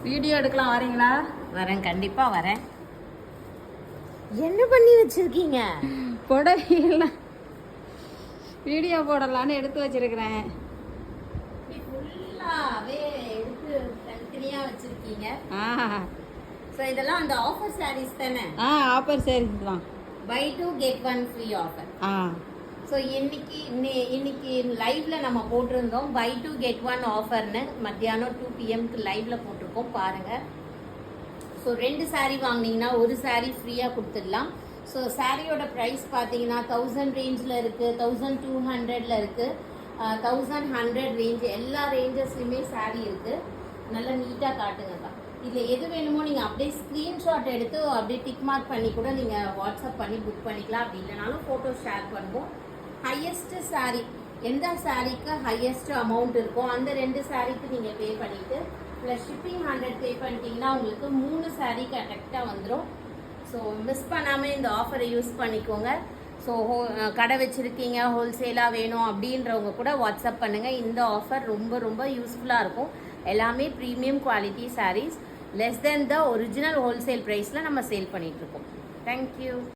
Video எடுக்கலாம் வரீங்களா? வரேன், கண்டிப்பா வரேன். என்ன பண்ணி வச்சிருக்கீங்க? புடவையெல்லாம் வீடியோ போடலான்னு எடுத்து வச்சிருக்கிறேன். ஃபுல்லாவே எடுத்து தனித்தனியா வச்சிருக்கீங்க. ஸோ இதெல்லாம் அந்த ஆஃபர் சாரீஸ் தானே? ஆஃபர் சாரீஸ் தான். Buy 2 get 1 free offer. So இன்னைக்கு லைவ்ல நம்ம போட்டிருந்தோம் பை 2 get 1 ஆஃபர்னு. மத்தியானம் 2 PM லைவ்ல போட்டிருக்கோம் பாருங்க. ஸோ 2 saree வாங்கினீங்கன்னா ஒரு saree ஃப்ரீயாக கொடுத்துடலாம். ஸோ சாரியோட ப்ரைஸ் பார்த்தீங்கன்னா 1000 ரேஞ்சில் இருக்குது, 1200 இருக்குது, 1100 ரேஞ்ச், எல்லா ரேஞ்சஸ்லையுமே saree இருக்குது. நல்லா நீட்டாக காட்டுங்கக்கா. இதில் எது வேணுமோ நீங்கள் அப்படியே ஸ்க்ரீன்ஷாட் எடுத்து அப்படியே டிக் மார்க் பண்ணி கூட நீங்கள் வாட்ஸ்அப் பண்ணி புக் பண்ணிக்கலாம். அப்படி இல்லைனாலும் ஃபோட்டோ ஷேர் பண்ணுவோம். ஹையஸ்ட் saree எந்த சாரீக்கு ஹையஸ்ட் அமௌண்ட் இருக்கோ அந்த 2 சாரீக்கு நீங்கள் பே பண்ணிவிட்டு ப்ளஸ் ஷிப்பிங் 100 பே பண்ணிட்டீங்கன்னா உங்களுக்கு 3 saree கரெக்டாக வந்துடும். ஸோ மிஸ் பண்ணாமல் இந்த ஆஃபரை யூஸ் பண்ணிக்கோங்க. ஸோ கடை வச்சுருக்கீங்க, ஹோல்சேலாக வேணும் அப்படின்றவங்க கூட வாட்ஸ்அப் பண்ணுங்கள். இந்த ஆஃபர் ரொம்ப ரொம்ப யூஸ்ஃபுல்லாக இருக்கும். எல்லாமே premium quality sarees less than the original wholesale ப்ரைஸில் நம்ம சேல் பண்ணிகிட்ருக்கோம். தேங்க்யூ.